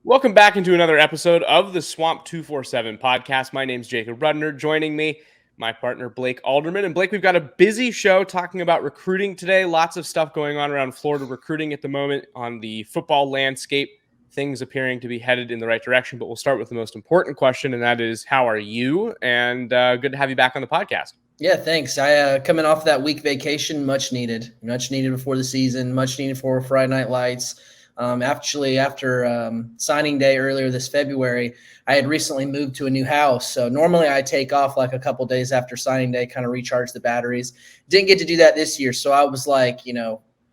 Welcome back into another episode of the Swamp247 Podcast. My name's Jacob Rudner. Joining me, my partner Blake Alderman. And Blake, we've got a busy show talking about recruiting today. Lots of stuff going on around Florida recruiting at the moment on the football landscape. Things appearing to be headed in the right direction. But we'll start with the most important question, and that is, how are you? And good to have you back on the podcast. Yeah, thanks. I coming off that week vacation, much needed before the season, much needed for Friday Night Lights. After signing day earlier this February, I had recently moved to a new house. So normally I take off like a couple days after signing day, kind of recharge the batteries. Didn't get to do that this year. So I was like,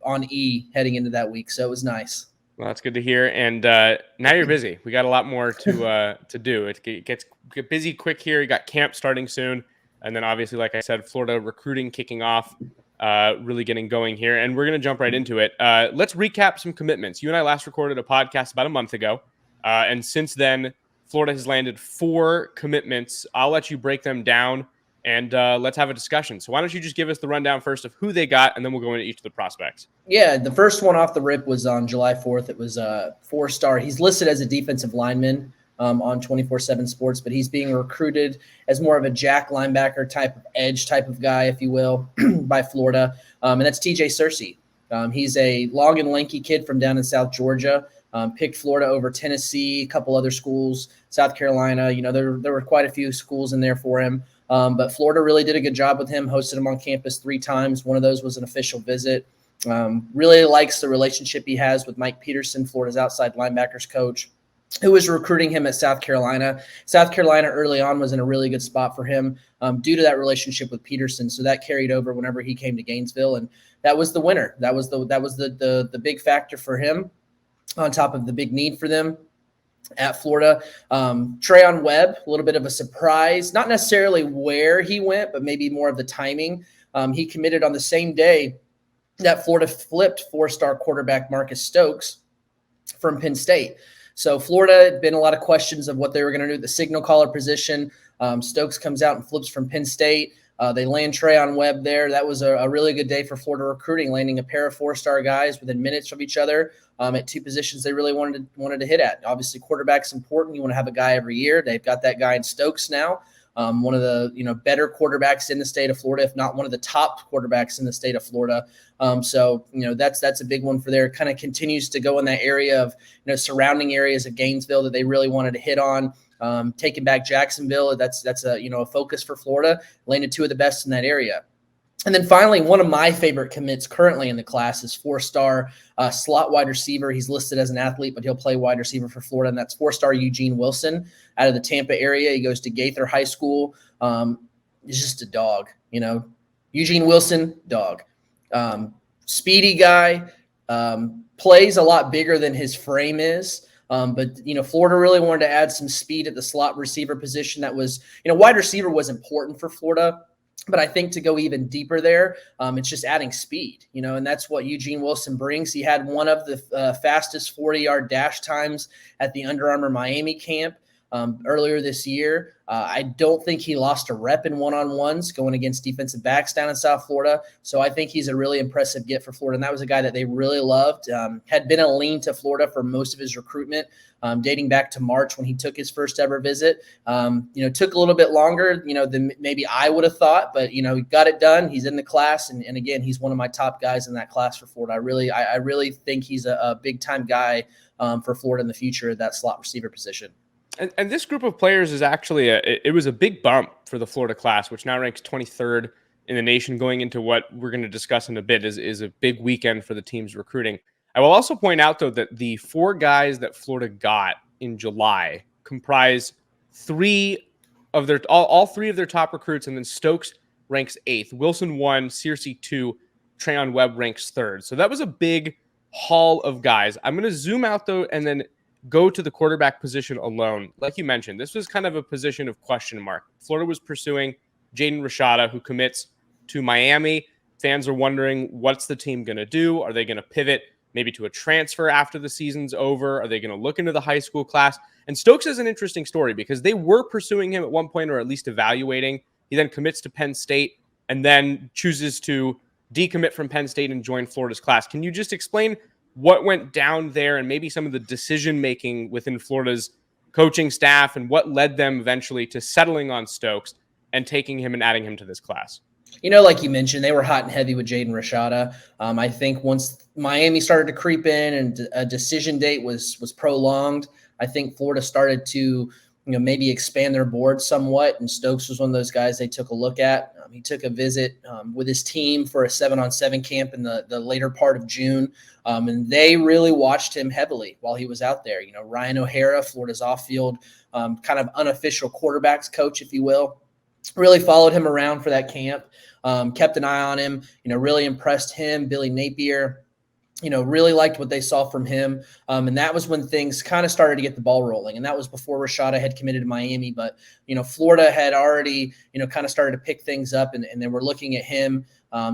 on E heading into that week. So it was nice. Well, that's good to hear. And now you're busy. We got a lot more to do. It gets busy quick here. You got camp starting soon. And then obviously, like I said, Florida recruiting kicking off. Really getting going here, and we're going to jump right into it. Let's recap some commitments. You and I last recorded a podcast about a month ago, and since then, Florida has landed 4 commitments. I'll let you break them down, and let's have a discussion. So why don't you just give us the rundown first of who they got, and then we'll go into each of the prospects. Yeah, the first one off the rip was on July 4th. It was a 4-star. He's listed as a defensive lineman on 24/7 Sports, but he's being recruited as more of a jack linebacker type of edge type of guy, if you will, by Florida. And that's TJ Searcy. He's a long and lanky kid from down in South Georgia. Picked Florida over Tennessee, a couple other schools, South Carolina. There were quite a few schools in there for him. But Florida really did a good job with him, hosted him on campus 3 times. One of those was an official visit. Really likes the relationship he has with Mike Peterson, Florida's outside linebackers coach, who was recruiting him at South Carolina. South Carolina early on was in a really good spot for him due to that relationship with Peterson. So that carried over whenever he came to Gainesville, and that was the winner. That was the big factor for him, on top of the big need for them at Florida. Treon Webb, a little bit of a surprise, not necessarily where he went, but maybe more of the timing. He committed on the same day that Florida flipped 4-star quarterback Marcus Stokes from Penn State. So Florida had been a lot of questions of what they were going to do at the signal caller position. Stokes comes out and flips from Penn State. They land Treon Webb there. That was a really good day for Florida recruiting, landing a pair of 4-star guys within minutes of each other at 2 positions they really wanted to hit at. Obviously, quarterback's important. You want to have a guy every year. They've got that guy in Stokes now. One of the better quarterbacks in the state of Florida, if not one of the top quarterbacks in the state of Florida. So that's a bบone for there. Kind of continues to go in that area of surrounding areas of Gainesville that they really wanted to hit on. Taking back Jacksonville, that's a focus for Florida. Landed 2 of the best in that area. And then finally, one of my favorite commits currently in the class is 4-star slot wide receiver. He's listed as an athlete, but he'll play wide receiver for Florida, and that's 4-star Eugene Wilson out of the Tampa area. He goes to Gaither High School. He's just a dog, Eugene Wilson, dog. Speedy guy, plays a lot bigger than his frame is. But Florida really wanted to add some speed at the slot receiver position. That was, wide receiver was important for Florida. But I think to go even deeper there, it's just adding speed, and that's what Eugene Wilson brings. He had one of the fastest 40-yard dash times at the Under Armour Miami camp earlier this year. I don't think he lost a rep in one-on-ones going against defensive backs down in South Florida. So I think he's a really impressive get for Florida. And that was a guy that they really loved, had been a lean to Florida for most of his recruitment, dating back to March when he took his first ever visit. Took a little bit longer, than maybe I would have thought, but, he got it done. He's in the class. And again, he's one of my top guys in that class for Florida. I really think he's a big-time guy for Florida in the future at that slot receiver position. And this group of players is actually it was a big bump for the Florida class, which now ranks 23rd in the nation, going into what we're going to discuss in a bit is a big weekend for the team's recruiting. I will also point out, though, that the 4 guys that Florida got in July comprise all 3 of their top recruits, and then Stokes ranks 8th, Wilson 1, Searcy 2, Treon Webb ranks 3rd. So that was a big haul of guys. I'm going to zoom out, though, and then go to the quarterback position alone. Like you mentioned, this was kind of a position of question mark. Florida was pursuing Jaden Rashada, who commits to Miami. Fans are wondering, what's the team going to do? Are they going to pivot maybe to a transfer after the season's over? Are they going to look into the high school class? And Stokes is an interesting story because they were pursuing him at one point, or at least evaluating. He then commits to Penn State and then chooses to decommit from Penn State and join Florida's class. Can you just explain what went down there and maybe some of the decision-making within Florida's coaching staff and what led them eventually to settling on Stokes and taking him and adding him to this class. Like you mentioned, they were hot and heavy with Jaden Rashada. I think once Miami started to creep in and a decision date was prolonged, I think Florida started to maybe expand their board somewhat, and Stokes was one of those guys they took a look at. He took a visit with his team for a 7-on-7 camp in the later part of June, and they really watched him heavily while he was out there. Ryan O'Hara, Florida's off-field kind of unofficial quarterbacks coach, if you will, really followed him around for that camp, kept an eye on him, really impressed him. Billy Napier, really liked what they saw from him. And that was when things kind of started to get the ball rolling. And that was before Rashada had committed to Miami. But, Florida had already, kind of started to pick things up and they were looking at him.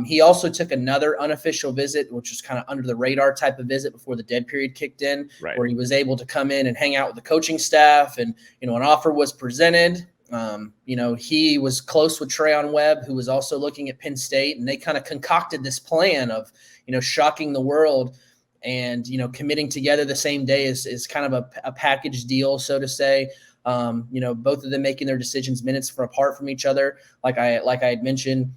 He also took another unofficial visit, which was kind of under the radar type of visit before the dead period kicked in, right, where he was able to come in and hang out with the coaching staff and, an offer was presented. He was close with Trayon Webb, who was also looking at Penn State, and they kind of concocted this plan of, shocking the world and, committing together the same day is kind of a package deal, so to say. Both of them making their decisions minutes apart from each other. Like I had mentioned,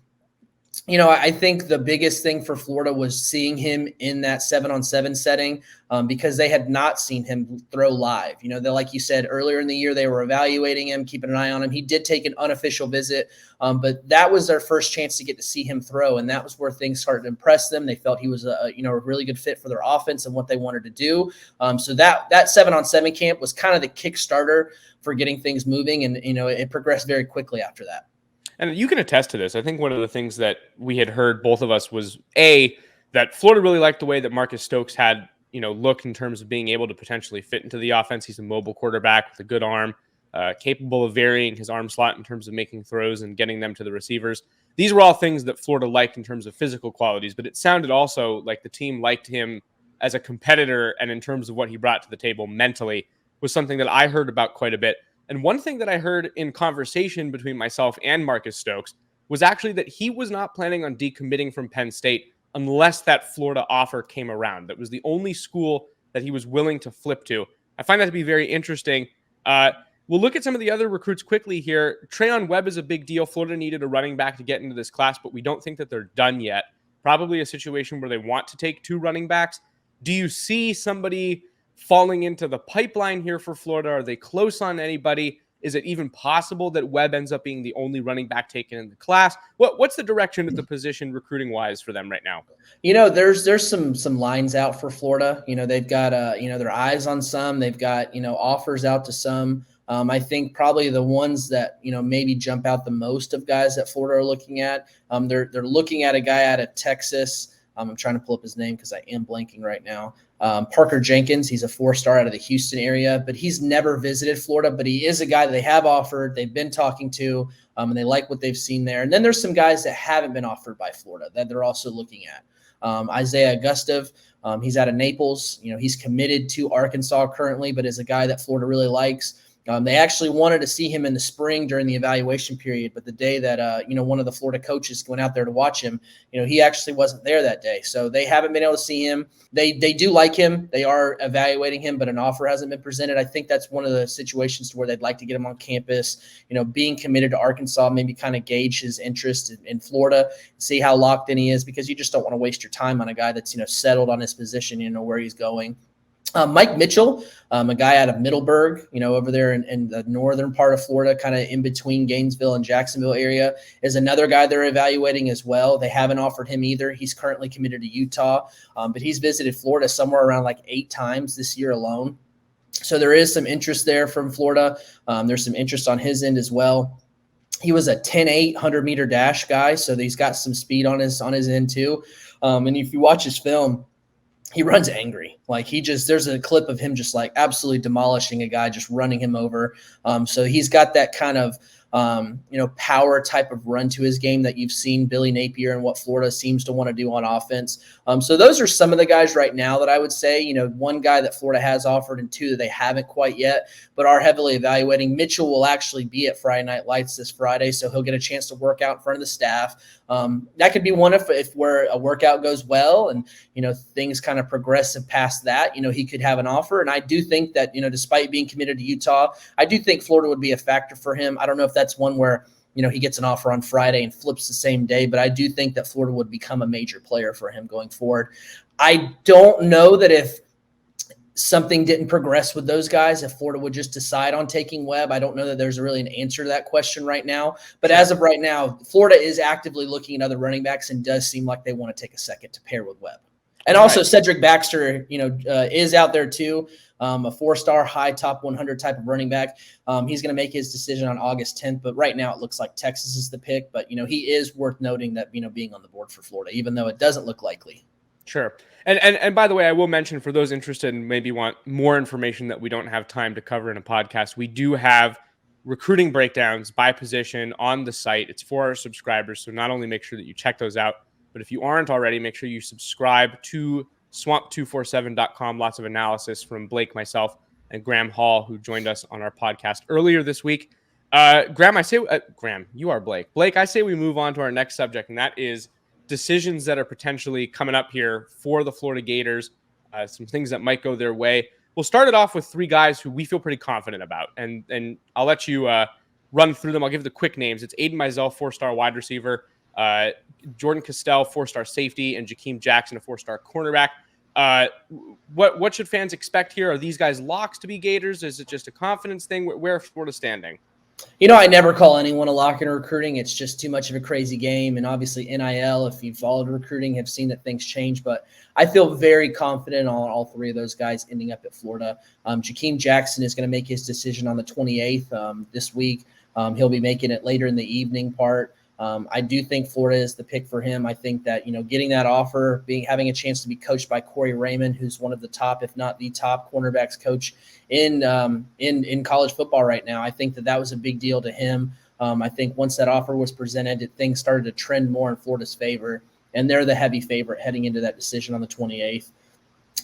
I think the biggest thing for Florida was seeing him in that 7-on-7 setting because they had not seen him throw live. Like you said, earlier in the year, they were evaluating him, keeping an eye on him. He did take an unofficial visit, but that was their first chance to get to see him throw, and that was where things started to impress them. They felt he was a really good fit for their offense and what they wanted to do. So that 7-on-7 camp was kind of the Kickstarter for getting things moving, and it progressed very quickly after that. And you can attest to this. I think one of the things that we had heard, both of us, was that Florida really liked the way that Marcus Stokes had, looked in terms of being able to potentially fit into the offense. He's a mobile quarterback with a good arm, capable of varying his arm slot in terms of making throws and getting them to the receivers. These were all things that Florida liked in terms of physical qualities, but it sounded also like the team liked him as a competitor, and in terms of what he brought to the table mentally was something that I heard about quite a bit. And one thing that I heard in conversation between myself and Marcus Stokes was actually that he was not planning on decommitting from Penn State unless that Florida offer came around. That was the only school that he was willing to flip to. I find that to be very interesting. We'll look at some of the other recruits quickly here. Trayon Webb is a big deal. Florida needed a running back to get into this class, but we don't think that they're done yet. Probably a situation where they want to take 2 running backs. Do you see somebody falling into the pipeline here for Florida? Are they close on anybody? Is it even possible that Webb ends up being the only running back taken in the class? What's the direction at the position recruiting wise for them right now? There's some lines out for Florida. They've got their eyes on some. They've got offers out to some. I think probably the ones that maybe jump out the most of guys that Florida are looking at. They're looking at a guy out of Texas. I'm trying to pull up his name because I am blanking right now. Parker Jenkins, he's a 4-star out of the Houston area, but he's never visited Florida, but he is a guy that they have offered, they've been talking to, and they like what they've seen there. And then there's some guys that haven't been offered by Florida that they're also looking at. Isaiah Gustav, he's out of Naples. He's committed to Arkansas currently, but is a guy that Florida really likes. They actually wanted to see him in the spring during the evaluation period, but the day that one of the Florida coaches went out there to watch him, he actually wasn't there that day. So they haven't been able to see him. They do like him. They are evaluating him, but an offer hasn't been presented. I think that's one of the situations where they'd like to get him on campus. Being committed to Arkansas, maybe kind of gauge his interest in Florida, see how locked in he is, because you just don't want to waste your time on a guy that's settled on his position, where he's going. Mike Mitchell, a guy out of Middleburg, over there in the northern part of Florida, kind of in between Gainesville and Jacksonville area, is another guy they're evaluating as well. They haven't offered him either. He's currently committed to Utah, but he's visited Florida somewhere around like 8 times this year alone. So there is some interest there from Florida. There's some interest on his end as well. He was a 10.8 100-meter dash guy, so he's got some speed on his end too. And if you watch his film, he runs angry. There's a clip of him just like absolutely demolishing a guy, just running him over. So he's got that kind of power type of run to his game that you've seen Billy Napier and what Florida seems to want to do on offense. So those are some of the guys right now that I would say, one guy that Florida has offered and two that they haven't quite yet, but are heavily evaluating. Mitchell will actually be at Friday Night Lights this Friday, so he'll get a chance to work out in front of the staff. That could be one if where a workout goes well and, things kind of progress past that, he could have an offer. And I do think that, despite being committed to Utah, I do think Florida would be a factor for him. I don't know if that's one where, he gets an offer on Friday and flips the same day, but I do think that Florida would become a major player for him going forward. I don't know that if something didn't progress with those guys, if Florida would just decide on taking Webb. I don't know that there's really an answer to that question right now. But as of right now, Florida is actively looking at other running backs and does seem like they want to take a second to pair with Webb. And also Cedric Baxter, is out there too. A 4-star, high top 100 type of running back. He's going to make his decision on August 10th, but right now it looks like Texas is the pick. But, he is worth noting that, being on the board for Florida, even though it doesn't look likely. Sure. And by the way, I will mention for those interested and maybe want more information that we don't have time to cover in a podcast, we do have recruiting breakdowns by position on the site. It's for our subscribers. So not only make sure that you check those out, but if you aren't already, make sure you subscribe to Swamp247.com. Lots of analysis from Blake, myself, and Graham Hall, who joined us on our podcast earlier this week. Graham, you are Blake. Blake, I say we move on to our next subject, and that is decisions that are potentially coming up here for the Florida Gators, some things that might go their way. We'll start it off with three guys who we feel pretty confident about, and I'll let you run through them. I'll give the quick names. It's Aiden Mizell, 4-star wide receiver, Jordan Castell, 4-star safety, and Jakeem Jackson, a 4-star cornerback. What should fans expect here? Are these guys locks to be Gators? Is it just a confidence thing? Where is Florida standing? I never call anyone a lock in recruiting. It's just too much of a crazy game. And obviously NIL, if you've followed recruiting, have seen that things change. But I feel very confident on all three of those guys ending up at Florida. Jakeem Jackson is going to make his decision on the 28th this week. He'll be making it later in the evening part. I do think Florida is the pick for him. I think that, getting that offer, having a chance to be coached by Corey Raymond, who's one of the top, if not the top cornerbacks coach in college football right now. I think that was a big deal to him. I think once that offer was presented, things started to trend more in Florida's favor, and they're the heavy favorite heading into that decision on the 28th.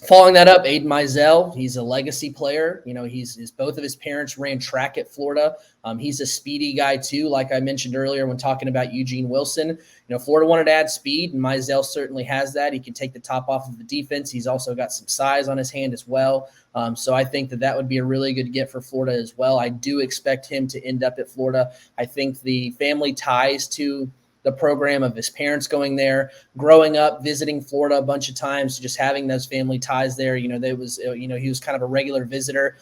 Following that up, Aiden Mizell, he's a legacy player. He's both of his parents ran track at Florida. He's a speedy guy too, like I mentioned earlier when talking about Eugene Wilson. Florida wanted to add speed, and Mizell certainly has that. He can take the top off of the defense. He's also got some size on his hand as well. So I think that would be a really good get for Florida as well. I do expect him to end up at Florida. I think the family ties to the program of his parents going there, growing up, visiting Florida a bunch of times, just having those family ties there. He was kind of a regular visitor.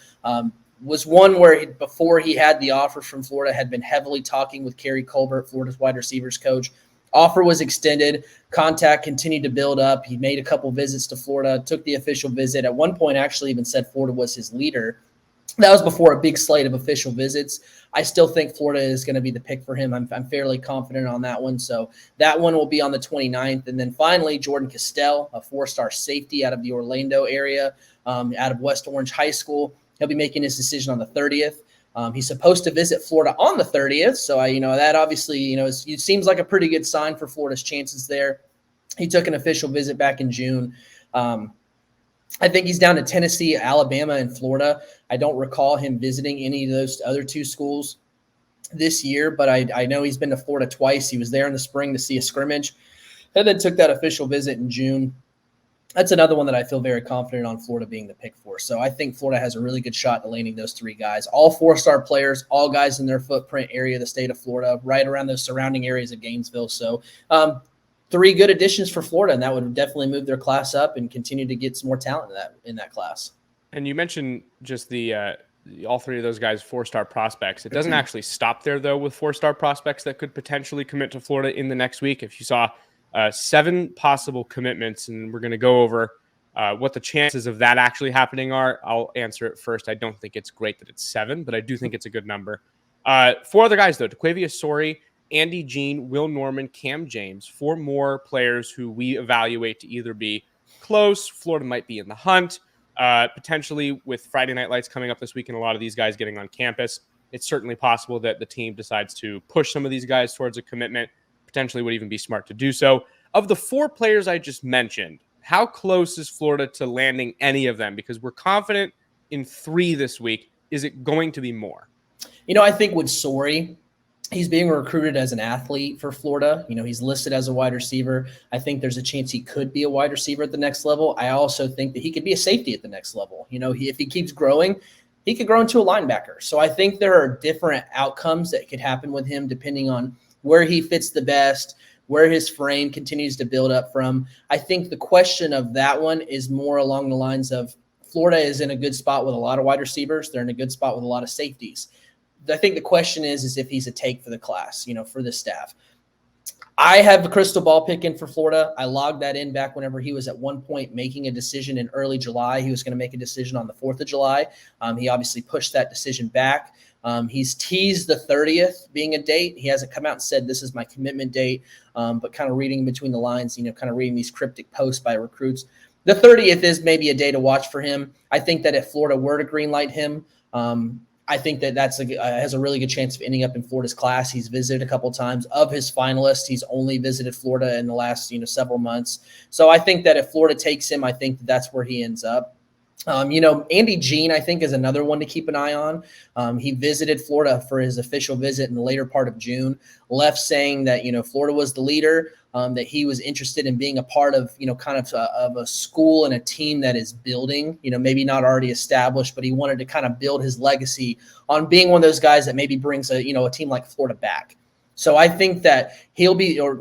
Was one where before he had the offer from Florida, had been heavily talking with Kerry Colbert, Florida's wide receivers coach. Offer was extended. Contact continued to build up. He made a couple visits to Florida, took the official visit. At one point, actually even said Florida was his leader. That was before a big slate of official visits. I still think Florida is going to be the pick for him. I'm fairly confident on that one. So that one will be on the 29th. And then finally, Jordan Castell, a 4-star safety out of the Orlando area, out of West Orange High School. He'll be making his decision on the 30th. He's supposed to visit Florida on the 30th. So, that obviously, it seems like a pretty good sign for Florida's chances there. He took an official visit back in June. I think he's down to Tennessee, Alabama, and Florida. I don't recall him visiting any of those other two schools this year, but I know he's been to Florida twice. He was there in the spring to see a scrimmage and then took that official visit in June. That's another one that I feel very confident on Florida being the pick for. So I think Florida has a really good shot at landing those three guys. All 4-star players, all guys in their footprint area of the state of Florida, right around those surrounding areas of Gainesville. So three good additions for Florida, and that would definitely move their class up and continue to get some more talent in that class. And you mentioned just the all three of those guys 4-star prospects. It doesn't actually stop there, though, with 4-star prospects that could potentially commit to Florida in the next week. If you saw 7 possible commitments, and we're going to go over what the chances of that actually happening are, I'll answer it first. I don't think it's great that it's 7, but I do think it's a good number. 4 other guys, though: D'Quavia Sori, Andy Jean, Will Norman, Cam James. 4 more players who we evaluate to either be close. Florida might be in the hunt, potentially with Friday Night Lights coming up this week and a lot of these guys getting on campus. it's certainly possible that the team decides to push some of these guys towards a commitment, potentially would even be smart to do so. Of the 4 players I just mentioned, how close is Florida to landing any of them? Because we're confident in 3 this week. Is it going to be more? I think with Sorey, he's being recruited as an athlete for Florida. He's listed as a wide receiver. I think there's a chance he could be a wide receiver at the next level. I also think that he could be a safety at the next level. If he keeps growing, he could grow into a linebacker. So I think there are different outcomes that could happen with him depending on where he fits the best, where his frame continues to build up from. I think the question of that one is more along the lines of Florida is in a good spot with a lot of wide receivers. They're in a good spot with a lot of safeties. I think the question is if he's a take for the class, for the staff. I have a crystal ball pick in for Florida. I logged that in back whenever he was at one point making a decision in early July. He was going to make a decision on the 4th of July. He obviously pushed that decision back. He's teased the 30th being a date. He hasn't come out and said this is my commitment date, but kind of reading between the lines, kind of reading these cryptic posts by recruits. The 30th is maybe a day to watch for him. I think that if Florida were to greenlight him, I think that has a really good chance of ending up in Florida's class. He's visited a couple of times. Of his finalists, he's only visited Florida in the last several months. So I think that if Florida takes him, I think that's where he ends up. Andy Jean, I think, is another one to keep an eye on. He visited Florida for his official visit in the later part of June, left saying that, Florida was the leader, that he was interested in being a part of, of a school and a team that is building, maybe not already established, but he wanted to kind of build his legacy on being one of those guys that maybe brings a team like Florida back. So I think that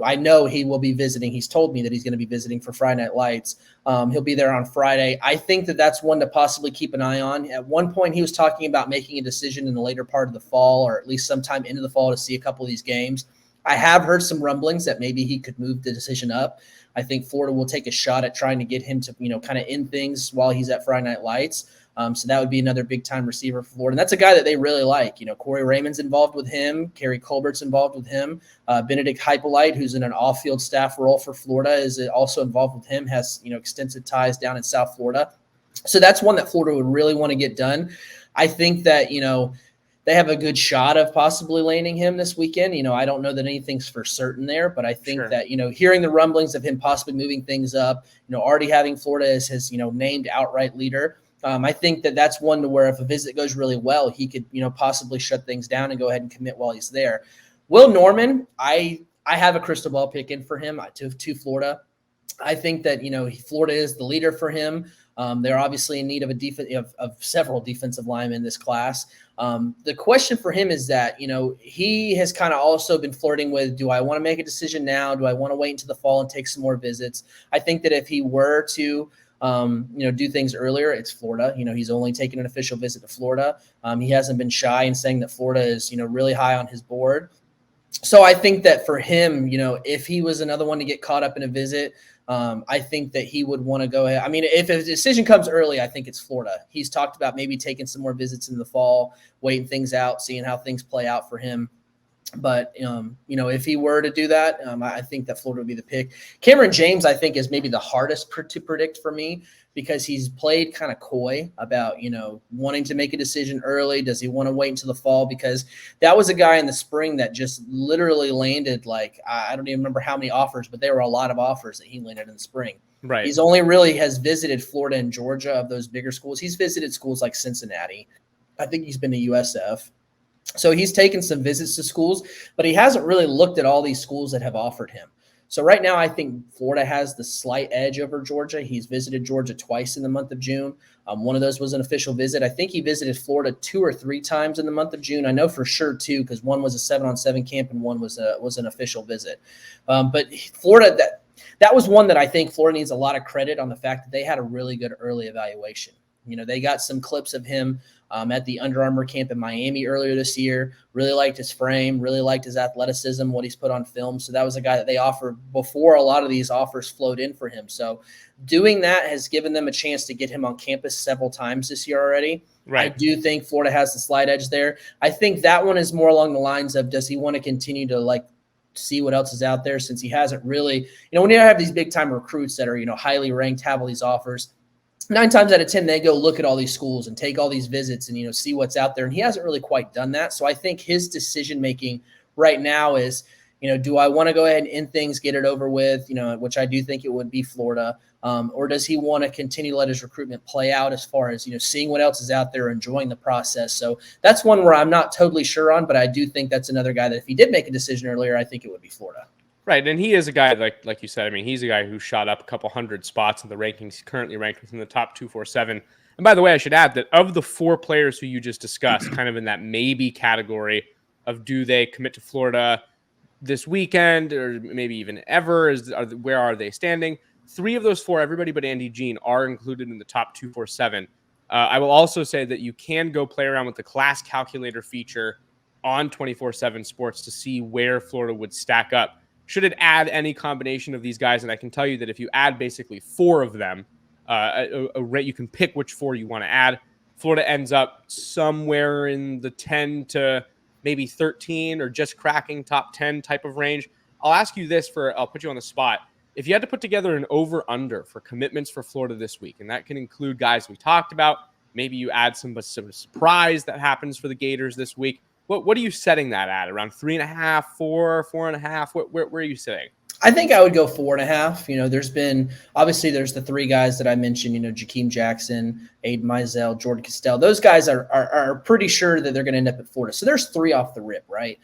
I know he will be visiting. He's told me that he's going to be visiting for Friday Night Lights. He'll be there on Friday. I think that that's one to possibly keep an eye on. At one point, he was talking about making a decision in the later part of the fall, or at least sometime into the fall, to see a couple of these games. I have heard some rumblings that maybe he could move the decision up. I think Florida will take a shot at trying to get him to, kind of end things while he's at Friday Night Lights. So that would be another big-time receiver for Florida. And that's a guy that they really like. Corey Raymond's involved with him. Kerry Colbert's involved with him. Benedict Hypolite, who's in an off-field staff role for Florida, is also involved with him, has, extensive ties down in South Florida. So that's one that Florida would really want to get done. I think that, they have a good shot of possibly landing him this weekend. I don't know that anything's for certain there, but I think that, hearing the rumblings of him possibly moving things up, already having Florida as his, named outright leader, I think that that's one to where if a visit goes really well, he could, possibly shut things down and go ahead and commit while he's there. Will Norman, I have a crystal ball pick in for him to Florida. I think that, Florida is the leader for him. They're obviously in need of several defensive linemen in this class. The question for him is that, he has kind of also been flirting with, do I want to make a decision now? Do I want to wait until the fall and take some more visits? I think that if he were to, do things earlier, it's Florida. He's only taken an official visit to Florida. He hasn't been shy in saying that Florida is, really high on his board. So I think that for him, if he was another one to get caught up in a visit, I think that he would want to go ahead. I mean, if a decision comes early, I think it's Florida. He's talked about maybe taking some more visits in the fall, waiting things out, seeing how things play out for him. But, if he were to do that, I think that Florida would be the pick. Cameron James, I think, is maybe the hardest to predict for me because he's played kind of coy about, wanting to make a decision early. Does he want to wait until the fall? Because that was a guy in the spring that just literally landed I don't even remember how many offers, but there were a lot of offers that he landed in the spring. Right. He's only really has visited Florida and Georgia of those bigger schools. He's visited schools like Cincinnati. I think he's been to USF. So he's taken some visits to schools, but he hasn't really looked at all these schools that have offered him. So right now, I think Florida has the slight edge over Georgia. He's visited Georgia twice in the month of June. One of those was an official visit. I think he visited Florida 2 or 3 times in the month of June. I know for sure 2 because one was a 7-on-7 camp and one was an official visit. But Florida, that was one that I think Florida needs a lot of credit on the fact that they had a really good early evaluation. They got some clips of him at the Under Armour camp in Miami earlier this year. Really liked his frame, really liked his athleticism, what he's put on film. So that was a guy that they offered before a lot of these offers flowed in for him. So doing that has given them a chance to get him on campus several times this year already. Right. I do think Florida has the slight edge there. I think that one is more along the lines of, does he want to continue to see what else is out there, since he hasn't really, when you have these big time recruits that are, highly ranked, have all these offers, 9 times out of 10, they go look at all these schools and take all these visits and, see what's out there. And he hasn't really quite done that. So I think his decision-making right now is, do I want to go ahead and end things, get it over with, which I do think it would be Florida, or does he want to continue to let his recruitment play out as far as, seeing what else is out there, enjoying the process. So that's one where I'm not totally sure on, but I do think that's another guy that if he did make a decision earlier, I think it would be Florida. Right, and he is a guy, like you said, I mean, he's a guy who shot up a couple hundred spots in the rankings. He's currently ranked within the top 247. And by the way, I should add that of the 4 players who you just discussed, kind of in that maybe category of do they commit to Florida this weekend or maybe even ever, where are they standing? 3 of those 4, everybody but Andy Jean, are included in the top 247. I will also say that you can go play around with the class calculator feature on 247 Sports to see where Florida would stack up. Should it add any combination of these guys? And I can tell you that if you add basically 4 of them, you can pick which 4 you want to add. Florida ends up somewhere in the 10 to maybe 13 or just cracking top 10 type of range. I'll ask you this I'll put you on the spot. If you had to put together an over-under for commitments for Florida this week, and that can include guys we talked about, maybe you add some surprise that happens for the Gators this week. What are you setting that at? Around 3.5, 4, 4.5? Where are you sitting? I think I would go 4.5. There's the 3 guys that I mentioned, Jakeem Jackson, Aiden Mizell, Jordan Castell. Those guys are pretty sure that they're going to end up at Florida. So there's 3 off the rip, right?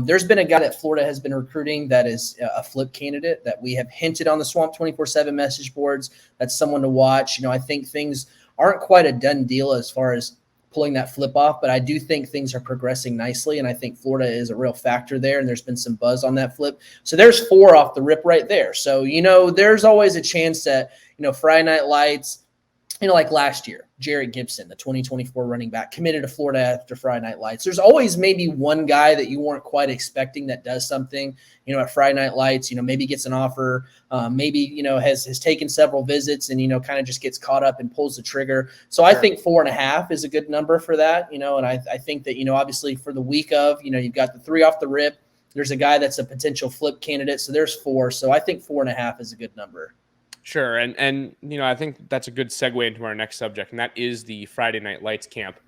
There's been a guy that Florida has been recruiting that is a flip candidate that we have hinted on the Swamp247 message boards. That's someone to watch. I think things aren't quite a done deal as far as pulling that flip off, but I do think things are progressing nicely, and I think Florida is a real factor there, and there's been some buzz on that flip. So there's 4 off the rip right there. So, there's always a chance that, Friday Night Lights, like last year, Jarrett Gibson, the 2024 running back, committed to Florida after Friday Night Lights. There's always maybe one guy that you weren't quite expecting that does something, at Friday Night Lights, maybe gets an offer, maybe, has taken several visits and, kind of just gets caught up and pulls the trigger. So I think 4.5 is a good number for that, and I think that, obviously for the week of, you've got the 3 off the rip. There's a guy that's a potential flip candidate. So there's 4. So I think 4.5 is a good number. Sure. And I think that's a good segue into our next subject, and that is the Friday Night Lights camp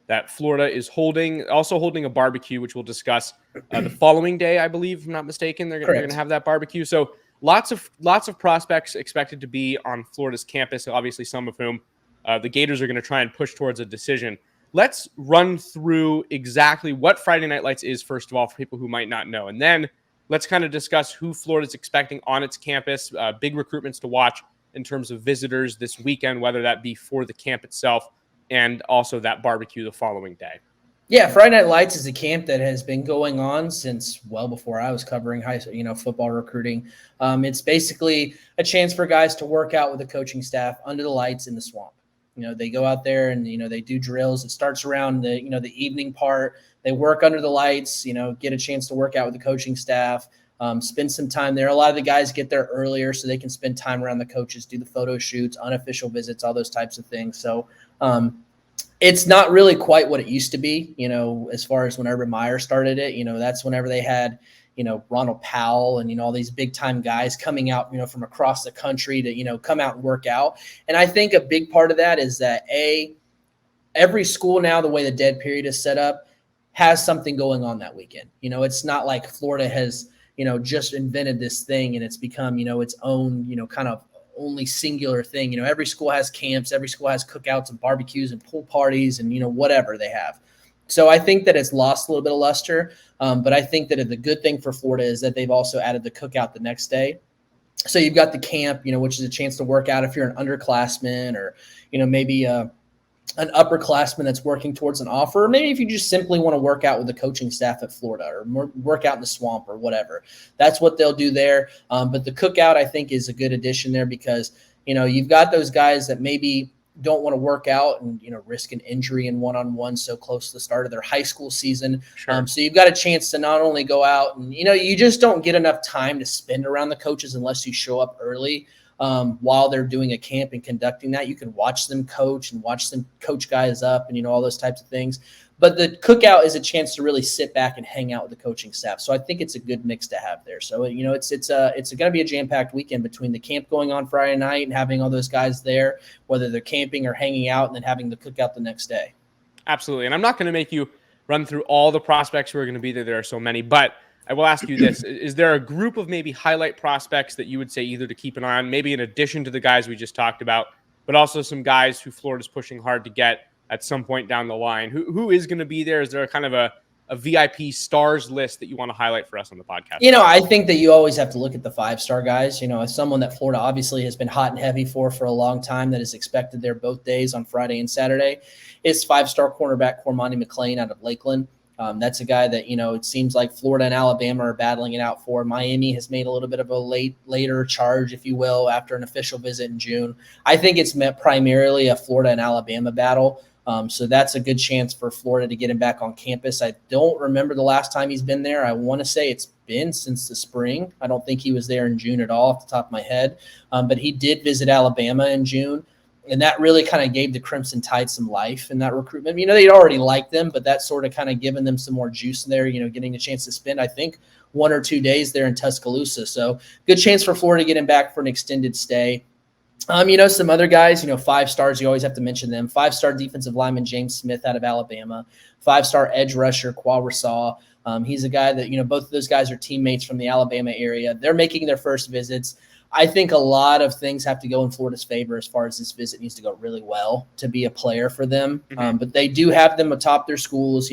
that Florida is holding a barbecue, which we'll discuss the following day, I believe, if I'm not mistaken. They're going to have that barbecue. So lots of prospects expected to be on Florida's campus, obviously some of whom the Gators are going to try and push towards a decision. Let's run through exactly what Friday Night Lights is, first of all, for people who might not know. And then let's kind of discuss who Florida's expecting on its campus, big recruitments to watch in terms of visitors this weekend, whether that be for the camp itself and also that barbecue the following day. Yeah, Friday Night Lights is a camp that has been going on since well before I was covering football recruiting. It's basically a chance for guys to work out with the coaching staff under the lights in the swamp. They go out there and, they do drills. It starts around the evening part. They work under the lights, get a chance to work out with the coaching staff, spend some time there. A lot of the guys get there earlier so they can spend time around the coaches, do the photo shoots, unofficial visits, all those types of things. So it's not really quite what it used to be, as far as when Urban Meyer started it. That's whenever they had, Ronald Powell and, all these big time guys coming out, from across the country to, come out and work out. And I think a big part of that is that every school now, the way the dead period is set up, has something going on that weekend. It's not like Florida has, just invented this thing and it's become, its own, kind of only singular thing. Every school has camps, every school has cookouts and barbecues and pool parties and, whatever they have. So I think that it's lost a little bit of luster. But I think that the good thing for Florida is that they've also added the cookout the next day. So you've got the camp, which is a chance to work out if you're an underclassman or, maybe an upperclassman that's working towards an offer. Or maybe if you just simply want to work out with the coaching staff at Florida or work out in the swamp or whatever. That's what they'll do there. But the cookout, I think, is a good addition there because, you've got those guys that maybe don't want to work out and, risk an injury in one-on-one so close to the start of their high school season. Sure. So you've got a chance to not only go out and, you just don't get enough time to spend around the coaches unless you show up early. while they're doing a camp and conducting that. You can watch them coach and watch them coach guys up and, all those types of things. But the cookout is a chance to really sit back and hang out with the coaching staff. So I think it's a good mix to have there. So, it's going to be a jam-packed weekend between the camp going on Friday night and having all those guys there, whether they're camping or hanging out, and then having the cookout the next day. Absolutely. And I'm not going to make you run through all the prospects who are going to be there. There are so many. But I will ask you this. Is there a group of maybe highlight prospects that you would say either to keep an eye on, maybe in addition to the guys we just talked about, but also some guys who Florida's pushing hard to get at some point down the line? Who is going to be there? Is there a kind of a VIP stars list that you want to highlight for us on the podcast? I think that you always have to look at the 5-star guys. As someone that Florida obviously has been hot and heavy for a long time, that is expected there both days on Friday and Saturday, is 5-star cornerback Cormani McClain out of Lakeland. That's a guy that, it seems like Florida and Alabama are battling it out for. Miami has made a little bit of a later charge, if you will, after an official visit in June. I think it's meant primarily a Florida and Alabama battle. So that's a good chance for Florida to get him back on campus. I don't remember the last time he's been there. I want to say it's been since the spring. I don't think he was there in June at all off the top of my head. But he did visit Alabama in June. And that really kind of gave the Crimson Tide some life in that recruitment. They'd already liked them, but that sort of kind of given them some more juice in there, getting a chance to spend, I think, 1 or 2 days there in Tuscaloosa. So good chance for Florida to get him back for an extended stay. Some other guys, 5 stars, you always have to mention them. 5-star defensive lineman James Smith out of Alabama. 5-star edge rusher Qua Rasaw. He's a guy that, both of those guys are teammates from the Alabama area. They're making their first visits. I think a lot of things have to go in Florida's favor as far as this visit needs to go really well to be a player for them. But they do have them atop their schools.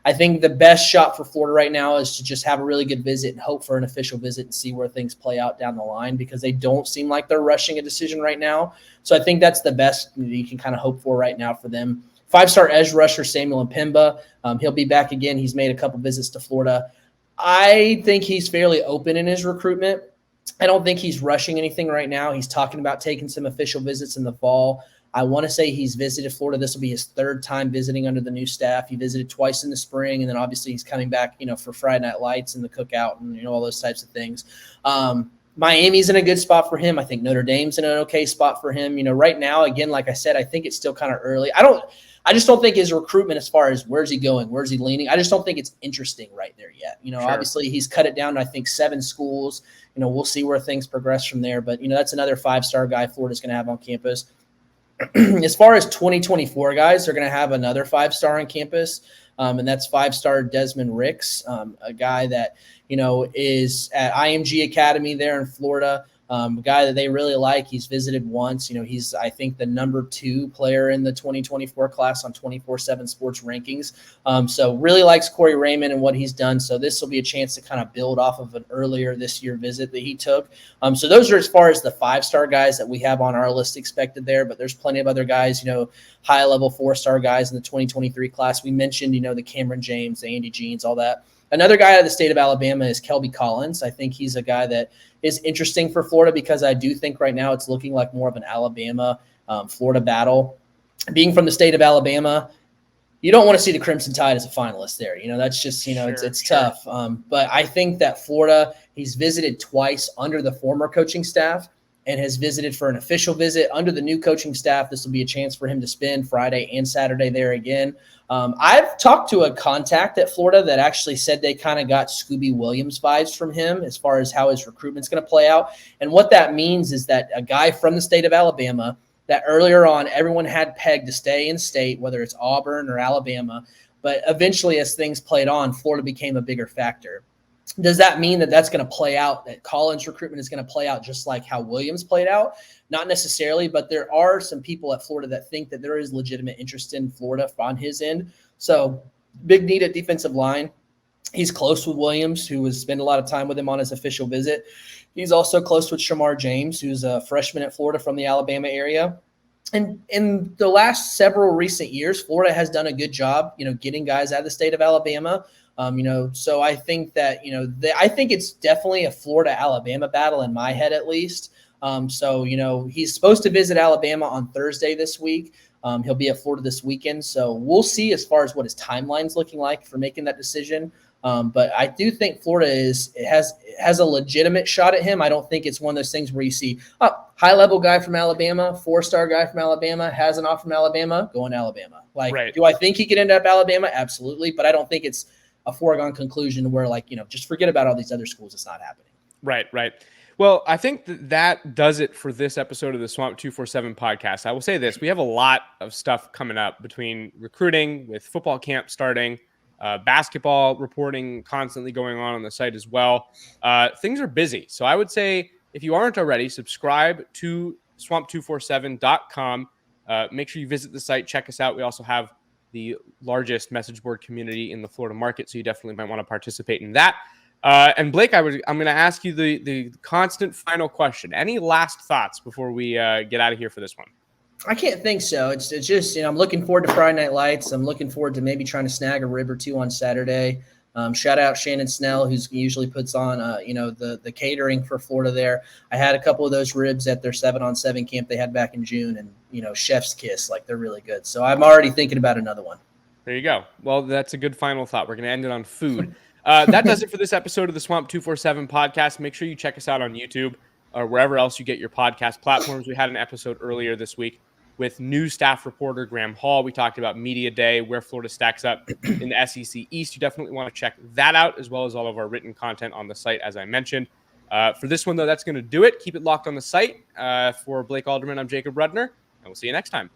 I think the best shot for Florida right now is to just have a really good visit and hope for an official visit and see where things play out down the line, because they don't seem like they're rushing a decision right now. So I think that's the best you can kind of hope for right now for them. 5-star edge rusher Samuel Mpemba. He'll be back again. He's made a couple visits to Florida. I think he's fairly open in his recruitment. I don't think he's rushing anything right now. He's talking about taking some official visits in the fall. I want to say he's visited Florida. This will be his 3rd time visiting under the new staff. He visited twice in the spring, and then obviously he's coming back, for Friday Night Lights and the cookout and, all those types of things. Miami's in a good spot for him. I think Notre Dame's in an okay spot for him. Right now, again, like I said, I think it's still kind of early. I just don't think his recruitment, as far as where's he going, where's he leaning, I just don't think it's interesting right there yet. Sure. Obviously he's cut it down to, I think, 7 schools. We'll see where things progress from there. But, that's another 5-star guy Florida's going to have on campus. As far as 2024 guys, they're going to have another 5-star on campus. And that's 5-star Desmond Ricks, a guy that, is at IMG Academy there in Florida. A guy that they really like. He's visited once. He's, I think, the number 2 player in the 2024 class on 247 Sports rankings. So really likes Corey Raymond and what he's done. So this will be a chance to kind of build off of an earlier this year visit that he took. So those are as far as the 5-star guys that we have on our list expected there. But there's plenty of other guys, high-level 4-star guys in the 2023 class. We mentioned, the Cameron James, the Andy Jeans, all that. Another guy out of the state of Alabama is Kelby Collins. I think he's a guy that is interesting for Florida, because I do think right now it's looking like more of an Alabama-Florida battle. Being from the state of Alabama, you don't want to see the Crimson Tide as a finalist there. That's just, it's tough. But I think that Florida, he's visited twice under the former coaching staff and has visited for an official visit under the new coaching staff. This will be a chance for him to spend Friday and Saturday there again. I've talked to a contact at Florida that actually said they kind of got Scooby Williams vibes from him as far as how his recruitment's going to play out. And what that means is that a guy from the state of Alabama that earlier on everyone had pegged to stay in state, whether it's Auburn or Alabama, but eventually as things played on, Florida became a bigger factor. Does that mean that that's going to play out, that Collins' recruitment is going to play out just like how Williams played out? Not necessarily, but there are some people at Florida that think that there is legitimate interest in Florida on his end. So big need at defensive line. He's close with Williams, who has spent a lot of time with him on his official visit. He's also close with Shamar James, who's a freshman at Florida from the Alabama area. And in the last several recent years, Florida has done a good job, getting guys out of the state of Alabama. So I think that, I think it's definitely a Florida-Alabama battle in my head, at least. He's supposed to visit Alabama on Thursday this week. He'll be at Florida this weekend. So we'll see as far as what his timeline's looking like for making that decision. But I do think Florida has a legitimate shot at him. I don't think it's one of those things where you see high-level guy from Alabama, 4-star guy from Alabama, has an offer from Alabama, going to Alabama. Like, Do I think he could end up Alabama? Absolutely. But I don't think it's a foregone conclusion where, just forget about all these other schools. It's not happening. Right. Well, I think that does it for this episode of the Swamp247 podcast. I will say this. We have a lot of stuff coming up between recruiting, with football camp starting, basketball reporting constantly going on the site as well. Things are busy. So I would say if you aren't already, subscribe to swamp247.com. Make sure you visit the site. Check us out. We also have the largest message board community in the Florida market, so you definitely might want to participate in that. And Blake, I'm going to ask you the constant final question. Any last thoughts before we get out of here for this one? I can't think so. It's just, I'm looking forward to Friday Night Lights. I'm looking forward to maybe trying to snag a rib or two on Saturday. Shout out Shannon Snell, who's usually puts on, the catering for Florida there. I had a couple of those ribs at their 7-on-7 camp they had back in June, and chef's kiss, they're really good. So I'm already thinking about another one. There you go. Well, that's a good final thought. We're going to end it on food. That does it for this episode of the Swamp247 podcast. Make sure you check us out on YouTube or wherever else you get your podcast platforms. We had an episode earlier this week with new staff reporter Graham Hall. We talked about Media Day, where Florida stacks up in the SEC East. You definitely want to check that out, as well as all of our written content on the site, as I mentioned. For this one, though, that's going to do it. Keep it locked on the site. For Blake Alderman, I'm Jacob Rudner, and we'll see you next time.